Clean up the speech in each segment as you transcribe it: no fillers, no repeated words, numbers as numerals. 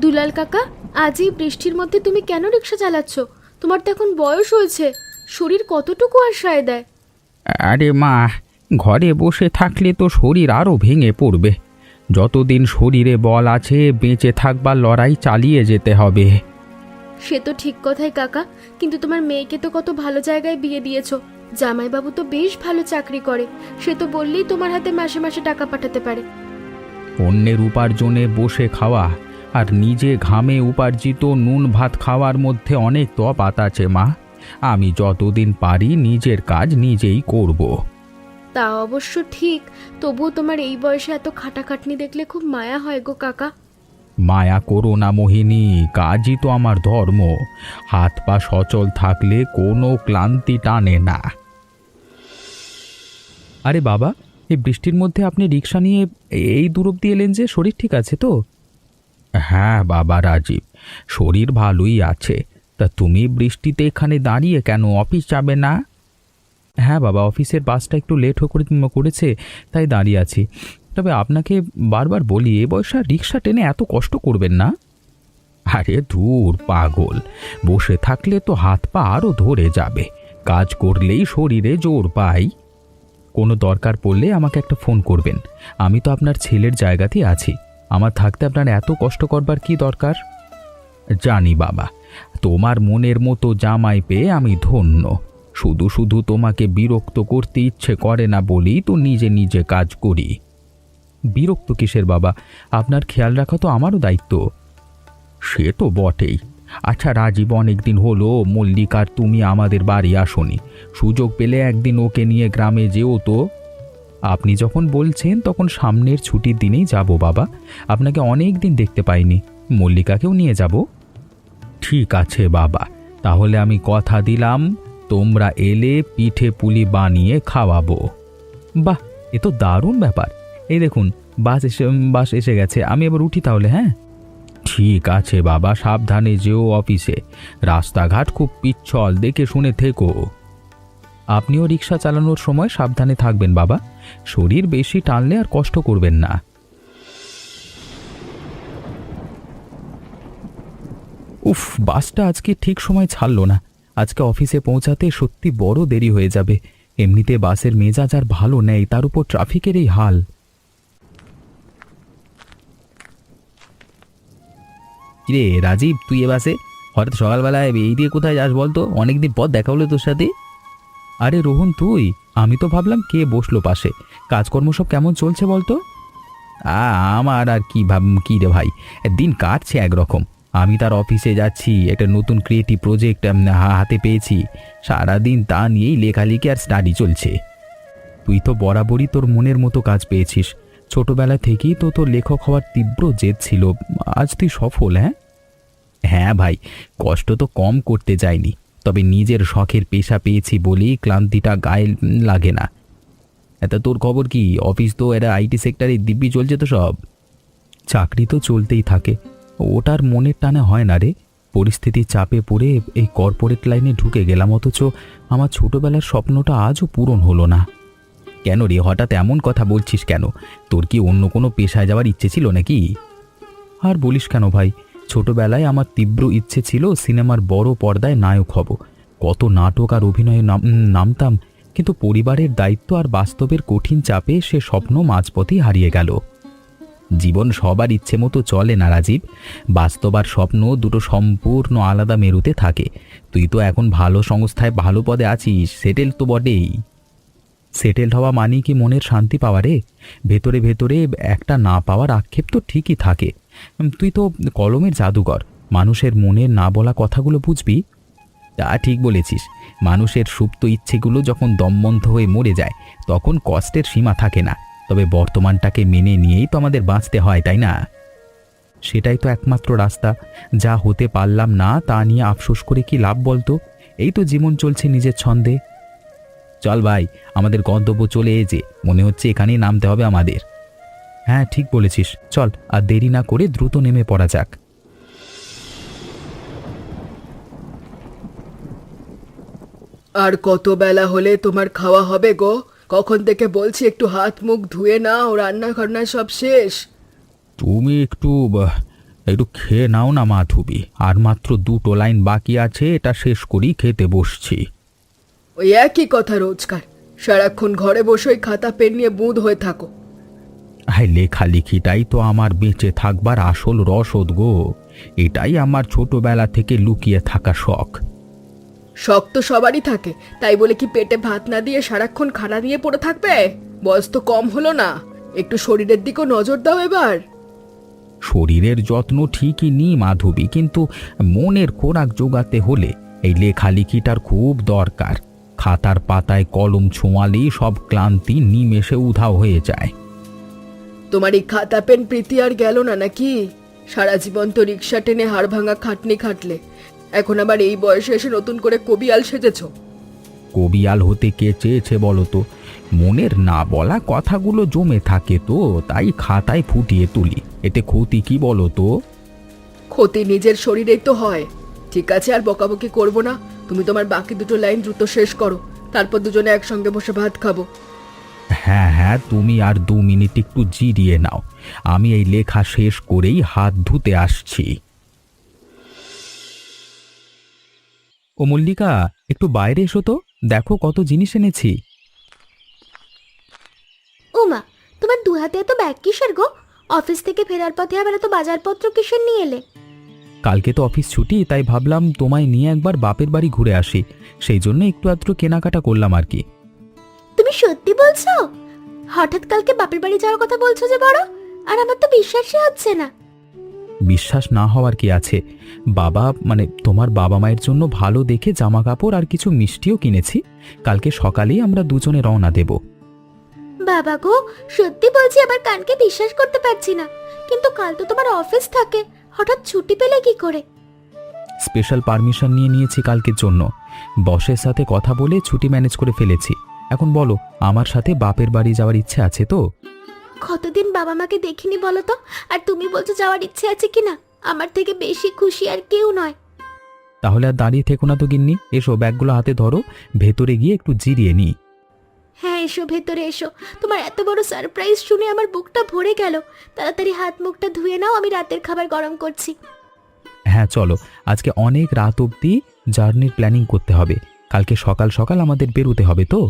দুলাল কাকা, আজ এই বৃষ্টির মধ্যে তুমি কেন রিক্সা চালাচ্ছ? তোমার তো এখন বয়স হয়েছে, শরীর কতটুকু আর সায় দেয়? আরে মা, ঘরে বসে থাকলে তো শরীর আরও ভেঙে পড়বে। যতদিন শরীরে বল আছে বেঁচে থাকবার লড়াই চালিয়ে যেতে হবে। সে তো ঠিক কথাই কাকা, কিন্তু তোমার মেয়েকে তো কত ভালো জায়গায় বিয়ে দিয়েছো। জামাইবাবু তো বেশ ভালো চাকরি করে, সে তো বললেই তোমার হাতে মাসে মাসে টাকা পাঠাতে পারে। অন্যের উপার্জনে বসে খাওয়া আর নিজে ঘামে উপার্জিত নুন ভাত খাওয়ার মধ্যে অনেক তফাৎ আছে মা। আমি যতদিন পারি নিজের কাজ নিজেই করব। তা অবশ্য ঠিক, তবুও তোমার এই বয়সে এত খাটাখাটনি দেখলে খুব মায়া হয় গো কাকা। মায়া করো না মোহিনী, কাজই তো আমার ধর্ম। হাত পা সচল থাকলে কোনো ক্লান্তি টানে না। আরে বাবা, এই বৃষ্টির মধ্যে আপনি রিক্সা নিয়ে এই দূর অব্দি এলেন যে, শরীর ঠিক আছে তো? হ্যাঁ বাবা রাজীব, শরীর ভালোই আছে। তা তুমি বৃষ্টিতে এখানে দাঁড়িয়ে কেন, অফিস যাবে না? হ্যাঁ বাবা, অফিসের বাসটা একটু লেট করেছে, তাই দাঁড়িয়ে আছি। তবে আপনাকে বারবার বলি, এ বয়সে আর রিক্সা টেনে এত কষ্ট করবেন না। আরে দূর পাগল, বসে থাকলে তো হাত পা আরও ধরে যাবে। কাজ করলেই শরীরে জোর পাই। কোনো দরকার পড়লে আমাকে একটা ফোন করবেন। আমি তো আপনার ছেলের জায়গাতেই আছি। আমার থাকতে আপনার এত কষ্ট করবার কি দরকার? জানি বাবা, তোমার মনের মতো জামাই পেয়ে আমি ধন্য। শুধু শুধু তোমাকে বিরক্ত করতে ইচ্ছে করে না বলেই তো নিজে নিজে কাজ করি। বিরক্ত কিসের বাবা, আপনার খেয়াল রাখা তো আমারও দায়িত্ব। সে তো বটেই। আচ্ছা রাজীব, অনেকদিন হলো মল্লিকার তুমি আমাদের বাড়ি আসনি। সুযোগ পেলে একদিন ওকে নিয়ে গ্রামে যেও তো। আপনি যখন বলছেন তখন সামনের ছুটির দিনেই যাব বাবা। আপনাকে অনেক দিন দেখতে পাইনি, মল্লিকাকেও নিয়ে যাব। ঠিক আছে বাবা, তাহলে আমি কথা দিলাম, তোমরা এলে পিঠে পুলি বানিয়ে খাওয়াবো। বাহ, এ তো দারুণ ব্যাপার। এই দেখুন, বাস এসে গেছে। আমি এবার উঠি তাহলে। হ্যাঁ ঠিক আছে বাবা, সাবধানে যেও অফিসে। রাস্তাঘাট খুব পিচ্ছল, দেখে শুনে থেকো। আপনিও রিক্সা চালানোর সময় সাবধানে থাকবেন বাবা। শরীর বেশি টানলে আর কষ্ট করবেন না। উফ, বাসটা আজকে ঠিক সময় ছাড়লো না। আজকে অফিসে পৌঁছাতে সত্যি বড় দেরি হয়ে যাবে। এমনিতে বাসের মেজাজ আর ভালো নেই, তার উপর ট্রাফিকের এই হাল। কিরে রাজীব, তুই এ বাসে হঠাৎ সকালবেলায় এই দিয়ে কোথায় যাস বলতো? অনেকদিন পর দেখা হলো তোর সাথে। আরে রোহন তুই, আমি তো ভাবলাম কে বসলো পাশে। কাজকর্ম সব কেমন চলছে বলতো? আমার আর কি রে ভাই, দিন কাটছে একরকম। আমি তার অফিসে যাচ্ছি, একটা নতুন ক্রিয়েটিভ প্রজেক্ট হাতে পেয়েছি। সারাদিন তা নিয়েই লেখালেখি আর স্টাডি চলছে। তুই তো বরাবরই তোর মনের মতো কাজ পেয়েছিস। ছোটবেলা থেকেই তো তোর লেখক হওয়ার তীব্র জেদ ছিল। আজ তুই সফল। হ্যাঁ হ্যাঁ ভাই, কষ্ট তো কম করতে যাইনি, তবে নিজের শখের পেশা পেয়েছি বলেই ক্লান্তিটা গায়ে লাগে না। এটা তোর খবর কি? অফিস তো এরা আইটি সেক্টরে দিব্যি চলছে তো সব? চাকরি তো চলতেই থাকে, ওটার মনের টানে হয় না রে। পরিস্থিতির চাপে পড়ে এই কর্পোরেট লাইনে ঢুকে গেলাম, অথচ আমার ছোটবেলার স্বপ্নটা আজও পূরণ হলো না। কেন রে, হঠাৎ এমন কথা বলছিস কেন? তোর কি অন্য কোনো পেশায় যাওয়ার ইচ্ছে ছিল নাকি? আর বলিস কেন ভাই, ছোটবেলায় আমার তীব্র ইচ্ছে ছিল সিনেমার বড় পর্দায় নায়ক হব। কত নাটক আর অভিনয়ে নামতাম, কিন্তু পরিবারের দায়িত্ব আর বাস্তবের কঠিন চাপে সে স্বপ্ন মাঝপথেই হারিয়ে গেল। জীবন সবার ইচ্ছে মতো চলে না রাজীব। বাস্তব আর স্বপ্ন দুটো সম্পূর্ণ আলাদা মেরুতে থাকে। তুই তো এখন ভালো সংস্থায় ভালো পদে আছিস, সেটেল তো বটেই। সেটেলড হওয়া মানেই কি মনের শান্তি পাওয়া রে? ভেতরে ভেতরে একটা না পাওয়ার আক্ষেপ তো ঠিকই থাকে। তুই তো কলমের জাদুকর, মানুষের মনের না বলা কথাগুলো বুঝবি। তা ঠিক বলেছিস, মানুষের সুপ্ত ইচ্ছেগুলো যখন দমবন্ধ হয়ে মরে যায় তখন কষ্টের সীমা থাকে না। তবে বর্তমানটাকে মেনে নিয়েই তো আমাদের বাঁচতে হয়, তাই না? সেটাই তো একমাত্র রাস্তা। যা হতে পারলাম না তা নিয়ে আফসোস করে কি লাভ বলতো? এই তো জীবন চলছে নিজের ছন্দে। চল ভাই, আমাদের গন্তব্য চলে এসেছে, মনে হচ্ছে এখানেই নামতে হবে আমাদের। হ্যাঁ ঠিক বলেছিস, চল আর দেরি না করে দ্রুত নেমে পড়া যাক। আর কত বেলা হলে তোমার খাওয়া হবে গো? কখন থেকে বলছি একটু হাত মুখ ধুয়ে নাও, রান্না বান্না সব শেষ। তুমি একটু একটু খেয়ে নাও না মাধবী, আর মাত্র 2টো লাইন বাকি আছে, এটা শেষ করি খেতে বসছি। ওই একই কথা রোজকার, সারাক্ষণ ঘরে বসে ওই খাতা পেন নিয়ে বুঁদ হয়ে থাকো। হ্যাঁ, লেখালেখিটাই তো আমার বেঁচে থাকবার আসল রসদ গো। এটাই আমার ছোটবেলা থেকে লুকিয়ে থাকা শখ। শখ তো সবারই থাকে, তাই বলে কি পেটে ভাত না দিয়ে সারাক্ষণ খানা নিয়ে পড়ে থাকবে? বয়স তো কম হলো না, একটু শরীরের দিকেও নজর দাও এবার। শরীরের যত্ন ঠিকই নিই মাধবী, কিন্তু মনের খোরাক জোগাতে হলে এই লেখালেখিটার খুব দরকার। খাতার পাতায় কলম ছোঁয়ালেই সব ক্লান্তি নিমেষে উধাও হয়ে যায়। তোমার এই খাতা পেন প্রীতি আর গেল না নাকি? সারা জীবন তো রিক্সা টেনে হাড় ভাঙা খাটনি খাটলে, এখন আবার এই বয়সে এসে নতুন করে কবিয়াল সেজেছো। কবিয়াল হতে কে চেয়েছে বলো তো? মনের না বলা কথাগুলো জমে থাকে তো, তাই খাতায় ফুটিয়ে তুলি। এতে ক্ষতি কি বলো তো? ক্ষতি নিজের শরীরেই তো হয়। ঠিক আছে, আর বকাবকি করবো না। তুমি তোমার বাকি 2টো লাইন দ্রুত শেষ করো, তারপর দুজনে একসঙ্গে বসে ভাত খাবো। হ্যাঁ হ্যাঁ, তুমি আর 2 মিনিট একটু জিরিয়ে নাও, আমি এই লেখা শেষ করেই হাত ধুতে আসছি। ও মল্লিকা, একটু বাইরে এসো তো, দেখো কত জিনিস এনেছি। ওমা, তোমার 2 হাতে এত ব্যাগ কিসের গো? অফিস থেকে ফেরার পথে আবার এত বাজারপত্র কিসের নিয়ে এলে? কালকে তো অফিস ছুটি, তাই ভাবলাম তোমায় নিয়ে একবার বাপের বাড়ি ঘুরে আসি, সেই জন্য একটু আধটু কেনাকাটা করলাম আর কি। তুমি সত্যি বলছো? হঠাৎ কালকে বাপের বাড়ি যাওয়ার কথা বলছো যে বড়, আর আমার তো বিশ্বাসই হচ্ছে না। বিশ্বাস না হওয়ার কি আছে, বাবা মানে তোমার বাবা মায়ের জন্য ভালো দেখে জামা কাপড় আর কিছু মিষ্টিও কিনেছি। কালকে সকালেই আমরা দুজনে রওনা দেব। বাবা গো, সত্যি বলছি, আবার কানকে বিশ্বাস করতে পারছি না। কিন্তু কাল তো তোমার অফিস থাকে, হঠাৎ ছুটি পেলে কি করে? স্পেশাল পারমিশন নিয়ে নিয়েছি কালকের জন্য, বসের সাথে কথা বলে ছুটি ম্যানেজ করে ফেলেছি। এখন বলো, আমার সাথে বাপের বাড়ি যাওয়ার ইচ্ছে আছে তো? কতদিন বাবা মাকে দেখিনি বলো তো, আর তুমি বলছো যাওয়ার ইচ্ছে আছে কিনা? আমার থেকে বেশি খুশি আর কেউ নয়। তাহলে আর দাঁড়িয়ে থেকো না তো গিন্নি, এসো ব্যাগগুলো হাতে ধরো, ভেতরে গিয়ে একটু জিরিয়ে নিই। হ্যাঁ এসো, ভেতরে এসো। তোমার এত বড় সারপ্রাইজ শুনে আমার বুকটা ভরে গেল। তাড়াতাড়ি হাত মুখটা ধুয়ে নাও, আমি রাতের খাবার গরম করছি। হ্যাঁ চলো, আজকে অনেক রাত অবধি জার্নির প্ল্যানিং করতে হবে, কালকে সকাল সকাল আমাদের বেরোতে হবে তো।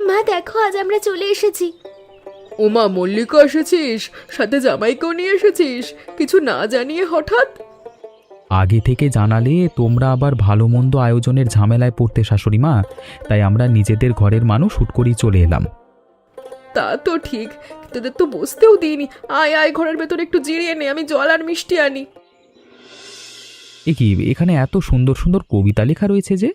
মা দেখো, আজ আমরা চলে এসেছি। ওমা, মল্লিকা এসেছিস? সাথে জামাইকেও নিয়ে এসেছিস? কিছু না জানিয়ে হঠাৎ? আগে থেকে জানালে তোমরা আবার ভালো মন্দ আয়োজনের ঝামেলায় পড়তে শাশুড়ি মা, তাই আমরা নিজেদের ঘরের মানুষ হুট করেই চলে এলাম। তা তো ঠিক, তোদের তো বসতেও দিইনি। আয় আয়, ঘরের ভেতরে একটু জিরিয়ে নে, আমি জল আর মিষ্টি আনি। এ কি, এখানে এত সুন্দর সুন্দর কবিতা লেখা রয়েছে যে?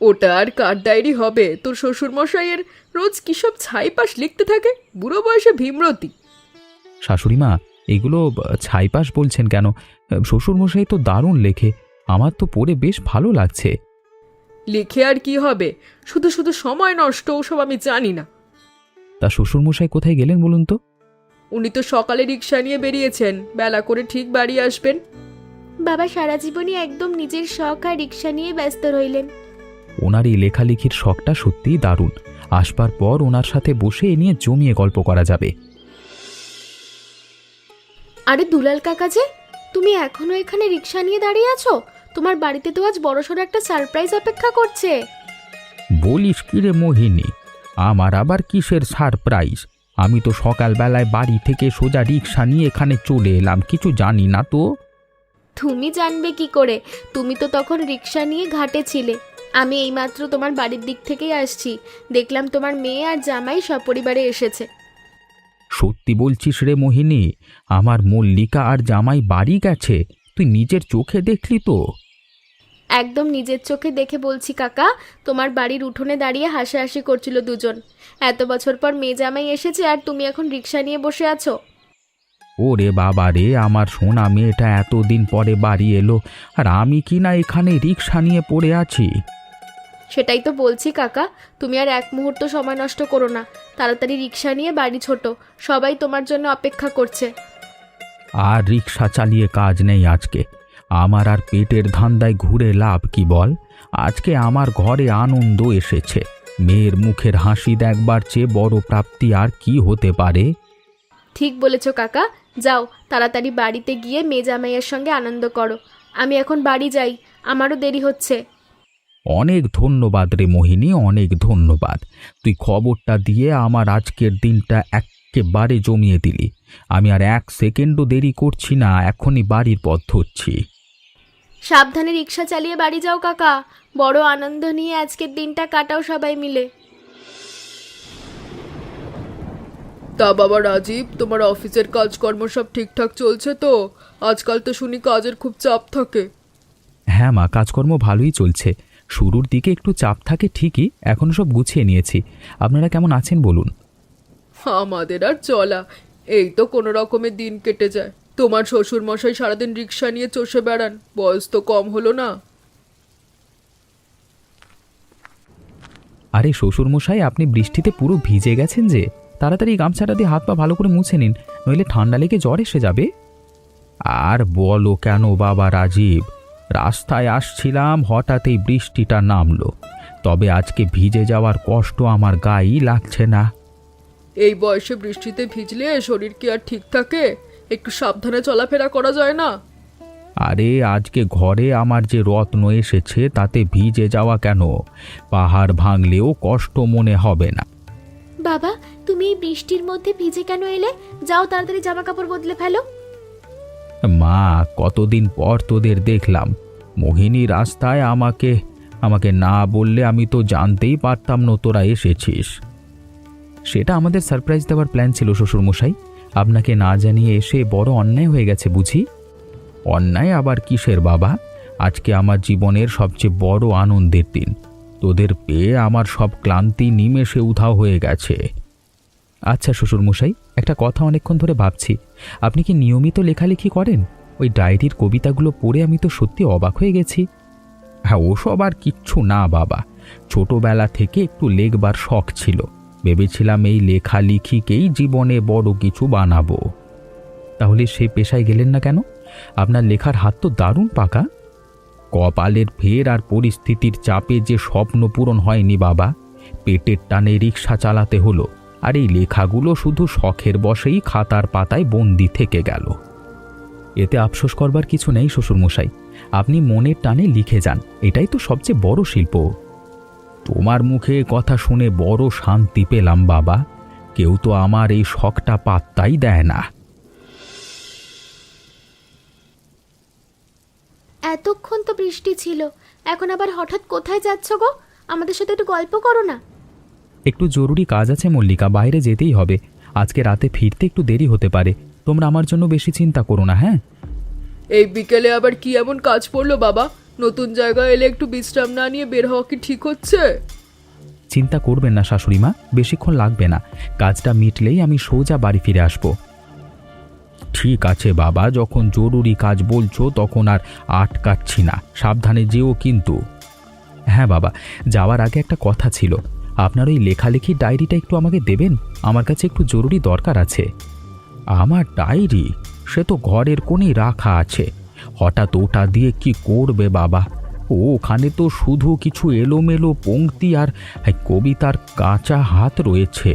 ওটা আর কার ডায়েরি হবে? তোর শ্বশুর মশাইয়ের রোজ কি সব ছাইপাশ লিখতে থাকে, বুড়ো বয়সে ভীমরতি। শাশুড়ি মা, এগুলো ছাইপাশ বলছেন কেন? শ্বশুরমশাই তো দারুণ লেখে, আমার তো পড়ে বেশ ভালো লাগছে। লিখে আর কি হবে, শুধু শুধু সময় নষ্ট, ওসব আমি জানি না। তা শ্বশুরমশাই কোথায় গেলেন বলুন তো? উনি তো সকালে রিক্সা নিয়ে বেরিয়েছেন, বেলা করে ঠিক বাড়ি আসবেন। বাবা সারা জীবনই একদম নিজের শখ আর রিক্সা নিয়ে ব্যস্ত রইলেন। ওনার এই লেখালেখির শখটা সত্যিই দারুণ, আসবার পর ওনার সাথে বসে এ নিয়ে জমিয়ে গল্প করা যাবে। আরে দুলাল কাকা যে, তুমি এখনো এখানে রিক্সা নিয়ে দাঁড়িয়ে আছো? তোমার বাড়িতে তো আজ বড়সড় একটা সারপ্রাইজ অপেক্ষা করছে। বলিস কি রে মোহিনী, আমার আবার কিসের সারপ্রাইজ? আমি তো সকালবেলায় বাড়ি থেকে সোজা রিক্সা নিয়ে এখানে চলে এলাম, কিছু জানি না তো। তুমি জানবে কি করে? তুমি তো তখন রিক্সা নিয়ে ঘাটে ছিলে। আমি এইমাত্র তোমার বাড়ির দিক থেকেই আসছি, দেখলাম তোমার মেয়ে আর জামাই সপরিবারে এসেছে। সত্যি বলছিস রে মোহিনী? আমার মল্লিকা আর জামাই বাড়ি গেছে? তুই নিজের চোখে দেখলি তো? একদম নিজের চোখে দেখে বলছি কাকা, তোমার বাড়ির উঠোনে দাঁড়িয়ে হাসাহাসি করছিল দুজন। এত বছর পর মেয়ে জামাই এসেছে আর তুমি এখন রিক্সা নিয়ে বসে আছো। ওরে বাবা রে, আমার সোনা মেয়েটা এতদিন পরে বাড়ি এলো, আর আমি কি না এখানে রিক্সা নিয়ে পড়ে আছি। সেটাই তো বলছি কাকা, তুমি আর এক মুহূর্ত সময় নষ্ট করো না, তাড়াতাড়ি রিক্সা নিয়ে বাড়ি ছোটো, সবাই তোমার জন্য অপেক্ষা করছে। আর রিক্সা চালিয়ে কাজ নেই আজকে, আমার আর পেটের ধান্দায় ঘুরে লাভ কি বল? আজকে আমার ঘরে আনন্দ এসেছে, মেয়ের মুখের হাসি দেখবার চেয়ে বড় প্রাপ্তি আর কি হতে পারে? ঠিক বলেছ কাকা, যাও তাড়াতাড়ি বাড়িতে গিয়ে মেয়ে জামাইয়ের সঙ্গে আনন্দ করো। আমি এখন বাড়ি যাই, আমারও দেরি হচ্ছে। অনেক ধন্যবাদ রে মোহিনী, অনেক ধন্যবাদ। তুই খবরটা দিয়ে আমার আজকের দিনটা একেবারে জমিয়ে দিলি। আমি আর এক সেকেন্ডও দেরি করছি না, এখনই বাড়ির পথ ধরছি। সাবধানে রিক্সা চালিয়ে বাড়ি যাও কাকা, বড় আনন্দ নিয়ে আজকের দিনটা কাটাও সবাই মিলে। তা বাবা রাজীব, তোমার অফিসের কাজকর্ম সব ঠিকঠাক চলছে তো? আজকাল তো শুনি কাজের খুব চাপ থাকে। হ্যাঁ মা, কাজকর্ম ভালোই চলছে। শুরুর দিকে একটু চাপ থাকে ঠিকই, এখন সব গুছিয়ে নিয়েছি। আপনারা কেমন আছেন বলুন? আমাদের আর চলা, এই তো কোনো রকমের দিন কেটে যায়। তোমার শ্বশুর মশাই সারাদিন রিক্সা নিয়ে চষে বেড়ান, বয়স তো কম হলো না? আরে শ্বশুরমশাই, আপনি বৃষ্টিতে পুরো ভিজে গেছেন যে, তাড়াতাড়ি গামছাটা দিয়ে হাত পা ভালো করে মুছে নিন, নইলে ঠান্ডা লেগে জ্বর এসে যাবে। আর বলো কেন বাবা রাজীব, রাস্তায় আসছিলাম হঠাৎই বৃষ্টিটা নামলো, তবে আজকে ভিজে যাওয়ার কষ্ট আমার গায়েই লাগছে না। এই বয়সে বৃষ্টিতে ভিজলে শরীর কি আর ঠিক থাকে? একটু সাবধানে চলাফেরা করা যায় না? আরে আজকে ঘরে আমার যে রত্ন এসেছে তাতে ভিজে যাওয়া কেন? পাহাড় ভাঙলেও কষ্ট মনে হবে না। বাবা, তুমি এই বৃষ্টির মধ্যে ভিজে কেন এলে? যাও তাড়াতাড়ি জামা কাপড় বদলে ফেলো। মা, কতদিন পর তোদের দেখলাম। মোহিনী রাস্তায় আমাকে না বললে আমি তো জানতেই পারতাম না তোরা এসেছিস। সেটা আমাদের সারপ্রাইজ দেওয়ার প্ল্যান ছিল শ্বশুরমশাই, আপনাকে না জানিয়ে এসে বড় অন্যায় হয়ে গেছে বুঝি। অন্যায় আবার কিসের বাবা? আজকে আমার জীবনের সবচেয়ে বড় আনন্দের দিন। তোদের পেয়ে আমার সব ক্লান্তি নিমেষে উধাও হয়ে গেছে। আচ্ছা শ্বশুরমশাই, একটা কথা অনেকক্ষণ ধরে ভাবছি, আপনি কি নিয়মিত লেখালেখি করেন? ওই ডায়েরির কবিতাগুলো পড়ে আমি তো সত্যি অবাক হয়ে গেছি। হ্যাঁ, ওসব আর কিচ্ছু না বাবা, ছোটবেলা থেকে একটু লেখবার শখ ছিল, ভেবেছিলাম এই লেখালেখিকেই জীবনে বড় কিছু বানাবো। তাহলে সেই পেশায় গেলেন না কেন? আপনার লেখার হাত তো দারুণ পাকা। কপালের ফের আর পরিস্থিতির চাপে যে স্বপ্ন পূরণ হয়নি বাবা, পেটের টানে রিক্সা চালাতে হলো, আর এই লেখাগুলো শুধু শখের বশেই খাতার পাতায় বন্দি থেকে গেল। এতে আফসোস করবার কিছু নেই শ্বশুরমশাই, আপনি মনের টানে লিখে যান, এটাই তো সবচেয়ে বড় শিল্প। তোমার মুখে কথা শুনে বড় শান্তি পেলাম বাবা, কেউ তো আমার এই শখটা পাত্তাই দেয় না। এতক্ষণ তো বৃষ্টি ছিল, এখন আবার হঠাৎ কোথায় যাচ্ছ গো? আমাদের সাথে একটু গল্প করো না। একটু জরুরি কাজ আছে মল্লিকা, বাইরে যেতেই হবে। আজকে রাতে ফিরতে একটু দেরি হতে পারে, তোমরা আমার জন্য বেশি চিন্তা করো না। হ্যাঁ, এই বিকেলে আবার কি এমন কাজ পড়লো বাবা? নতুন জায়গায় এলে একটু বিশ্রাম না নিয়ে বের হওয়া কি ঠিক হচ্ছে? চিন্তা করবেন না শাশুড়িমা, বেশিক্ষণ লাগবে না, কাজটা মিটলেই আমি সোজা বাড়ি ফিরে আসব। ঠিক আছে বাবা, যখন জরুরি কাজ বলছো তখন আর আটকাচ্ছি না, সাবধানে যেও কিন্তু। হ্যাঁ বাবা, যাওয়ার আগে একটা কথা ছিল, আপনার ওই লেখালেখির ডায়েরিটা একটু আমাকে দেবেন, আমার কাছে একটু জরুরি দরকার আছে। আমার ডায়েরি? সে তো ঘরের কোণেই রাখা আছে, হঠাৎ ওটা দিয়ে কি করবে বাবা? ওখানে তো শুধু কিছু এলোমেলো পংক্তি আর কবিতার কাঁচা হাত রয়েছে।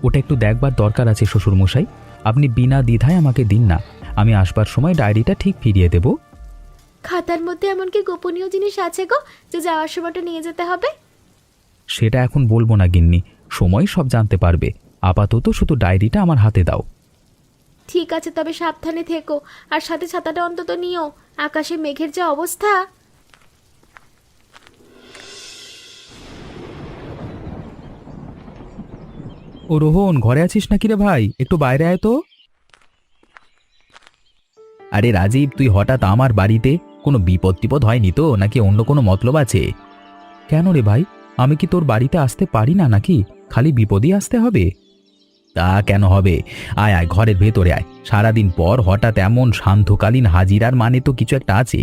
ওটা একটু দেখবার দরকার আছে শ্বশুরমশাই, আপনি বিনা দ্বিধায় আমাকে দিন না, আমি আসবার সময় ডায়েরিটা ঠিক ফিরিয়ে দেব। খাতার মধ্যে এমন কি গোপনীয় জিনিস আছে গো যে যাওয়ার সময়টা নিয়ে যেতে হবে? সেটা এখন বলবো না গিন্নি, সময় সব জানতে পারবে, আপাতত শুধু ডায়েরিটা আমার হাতে দাও। ঠিক আছে, তবে সাবধানে থেকো, আর সাথে ছাতাটা অন্তত নিও, আকাশে মেঘের যা অবস্থা। ও রোহন, ঘরে আছিস নাকি রে ভাই? একটু বাইরে আয় তো। আরে রাজীব, তুই হঠাৎ আমার বাড়িতে? কোনো বিপদ টিপদ হয়নি তো, নাকি অন্য কোনো মতলব আছে? কেন রে ভাই, আমি কি তোর বাড়িতে আসতে পারি না নাকি? খালি বিপদই আসতে হবে? তা কেন হবে? আয় আয়, ঘরের ভেতরে আয়। সারাদিন পর হঠাৎ এমন সান্ধ্যকালীন হাজিরার মানে তো কিছু একটা আছে।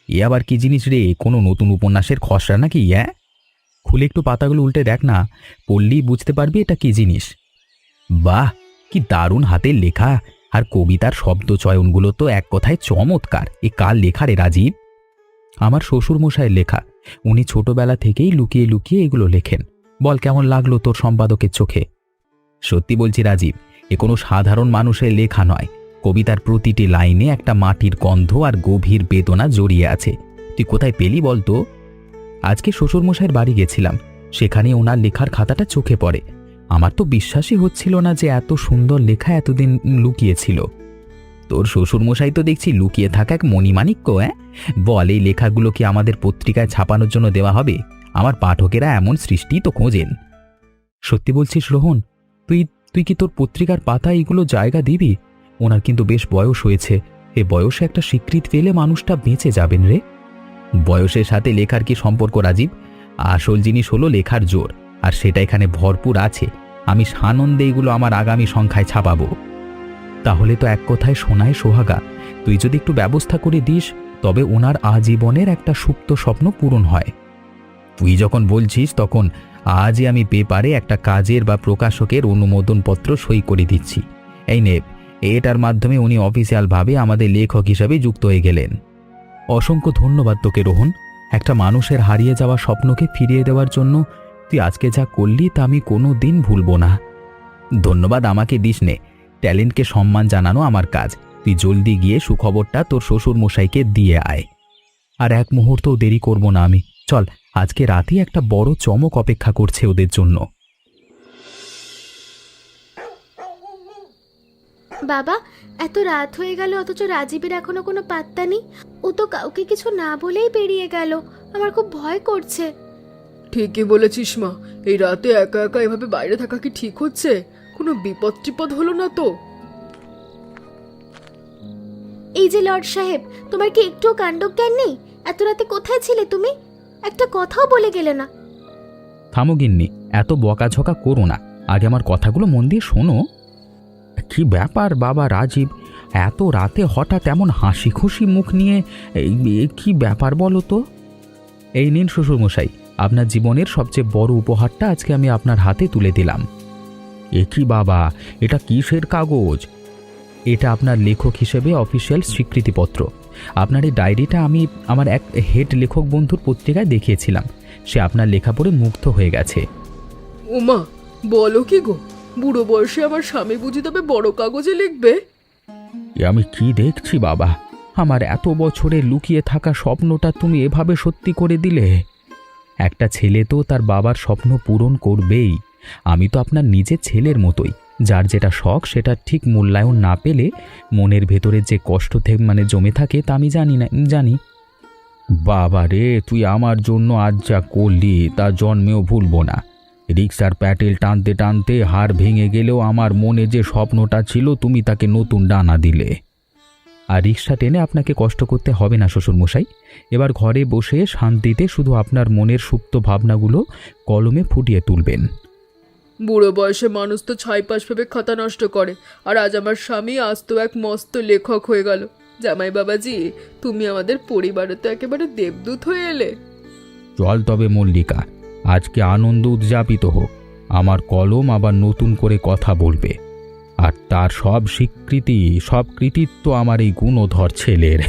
এ আবার কি জিনিস রে? কোনো নতুন উপন্যাসের খসড়া নাকি? খুলে একটু পাতাগুলো উল্টে দেখ না, পড়লেই বুঝতে পারবি এটা কি জিনিস। বাহ, কি দারুণ হাতের লেখা, আর কবিতার শব্দ চয়নগুলো তো এক কথায় চমৎকার। এ কার লেখা রে রাজীব? আমার শ্বশুরমশাইয়ের লেখা। উনি ছোটবেলা থেকেই লুকিয়ে লুকিয়ে এগুলো লেখেন। বল কেমন লাগলো তোর সম্পাদকের চোখে? সত্যি বলছি রাজীব, এ কোনো সাধারণ মানুষের লেখা নয়। কবিতার প্রতিটি লাইনে একটা মাটির গন্ধ আর গভীর বেদনা জড়িয়ে আছে। তুই কোথায় পেলি বলতো? আজকে শ্বশুরমশাইয়ের বাড়ি গেছিলাম, সেখানে ওনার লেখার খাতাটা চোখে পড়ে। আমার তো বিশ্বাসই হচ্ছিল না যে এত সুন্দর লেখা এতদিন লুকিয়েছিল। তোর শ্বশুরমশাই তো দেখছি লুকিয়ে থাকা এক মণিমাণিক্য। বল, এই লেখাগুলো কি আমাদের পত্রিকায় ছাপানোর জন্য দেওয়া হবে? আমার পাঠকেরা এমন সৃষ্টি তো খোঁজেন। সত্যি বলছিস রোহন? তুই তুই কি তোর পত্রিকার পাতায় এগুলো জায়গা দিবি? ওনার কিন্তু বেশ বয়স হয়েছে, এ বয়সে একটা স্বীকৃতি পেলে মানুষটা বেঁচে যাবেন রে। বয়সের সাথে লেখার কি সম্পর্ক রাজীব? আসল জিনিস হলো লেখার জোর, আর সেটা এখানে ভরপুর আছে। আমি সানন্দে এগুলো আমার আগামী সংখ্যায় ছাপাবো। তাহলে তো এক কথায় সোনায় সোহাগা। তুই যদি একটু ব্যবস্থা করে দিস, তবে ওনার আজীবনের একটা সুপ্ত স্বপ্ন পূরণ হয়। তুই যখন বলছিস, তখন আজই আমি পেপারে একটা কাজের বা প্রকাশকের অনুমোদনপত্র সই করে দিচ্ছি। এই নে, এটার মাধ্যমে উনি অফিসিয়ালভাবে আমাদের লেখক হিসাবে যুক্ত হয়ে গেলেন। অসংখ্য ধন্যবাদ তোকে রোহন। একটা মানুষের হারিয়ে যাওয়া স্বপ্নকে ফিরিয়ে দেওয়ার জন্য তুই আজকে যা করলি তা আমি কোনো দিন ভুলব না। ধন্যবাদ আমাকে দিস নে, ট্যালেন্টকে সম্মান জানানো আমার কাজ। তুই জলদি গিয়ে সুখবরটা তোর শ্বশুর মশাইকে দিয়ে আয়। আর এক মুহূর্তও দেরি করব না আমি। চল, আজকে রাতেই একটা বড় চমক অপেক্ষা করছে ওদের জন্য। বাবা, এত রাত হয়ে গেল অথচ রাজীবের এখনো কোনো পাত্তা নেই। ও তো কাউকে কিছু না বলেই বেরিয়ে গেল। আমার খুব ভয় করছে। ঠিকই বলেছিস মা, এই রাতে একা একা এভাবে বাইরে থাকা কি ঠিক হচ্ছে? কোনো বিপদ টিপদ হলো না তো? এই যে লর্ড সাহেব, তোমার কি একটুও কাণ্ডজ্ঞান নেই? এত রাতে কোথায় ছিলে তুমি? একটা কথাও বলে গেলে না। থামো গিন্নি, এত বকাঝকা করো না। আগে আমার কথাগুলো মন দিয়ে শোনো। কি ব্যাপার বাবা রাজীব, এত রাতে হঠাৎ এমন হাসি খুশি মুখ নিয়ে? কি ব্যাপার বলো তো? এই নিন শ্বশুরমশাই, আপনার জীবনের সবচেয়ে বড় উপহারটা আজকে আমি আপনার হাতে তুলে দিলাম। এ কি বাবা, এটা কিসের কাগজ? এটা আপনার লেখক হিসেবে অফিসিয়াল স্বীকৃতিপত্র। আপনার এই ডায়েরিটা আমি আমার এক হেড লেখক বন্ধুর পত্রিকায় দেখিয়েছিলাম। সে আপনার লেখা পড়ে মুগ্ধ হয়ে গেছে। ওমা, বলো কি গো, বুড়ো বয়সে আমার স্বামী বুঝি তবে বড় কাগজে লিখবে? এ আমি কি দেখছি বাবা, আমার এত বছরে লুকিয়ে থাকা স্বপ্নটা তুমি এভাবে সত্যি করে দিলে। একটা ছেলে তো তার বাবার স্বপ্ন পূরণ করবেই। আমি তো আপনার নিজের ছেলের মতোই। যার যেটা শখ সেটা ঠিক মূল্যায়ন না পেলে মনের ভেতরে যে কষ্ট জমে থাকে তা আমি জানি। বাবা রে, তুই আমার জন্য আজ যা করলি তা জন্মেও ভুলবো না। রিক্সার প্যাটেল টানতে টানতে হাড় ভেঙে গেলেও আমার মনে যে স্বপ্নটা ছিল তুমি তাকে নতুন ডানা দিলে। আর রিক্সা টেনে আপনাকে কষ্ট করতে হবে না শ্বশুরমশাই। এবার ঘরে বসে শান্তিতে শুধু আপনার মনের সুপ্ত ভাবনাগুলো কলমে ফুটিয়ে তুলবেন। বুড়ো বয়সে মানুষ তো ছাইপাশ ভেবে খাতা নষ্ট করে, আর আজ আমার স্বামী আজ তো এক মস্ত লেখক হয়ে গেল। জামাই বাবাজি, তুমি আমাদের পরিবারে তো একেবারে দেবদূত হয়ে এলে। চল তবে মল্লিকা, আজকে আনন্দ উদযাপিত হোক। আমার কলম আবার নতুন করে কথা বলবে, আর তার সব স্বীকৃতি, সব কৃতিত্ব আমার এই গুণধর ছেলের।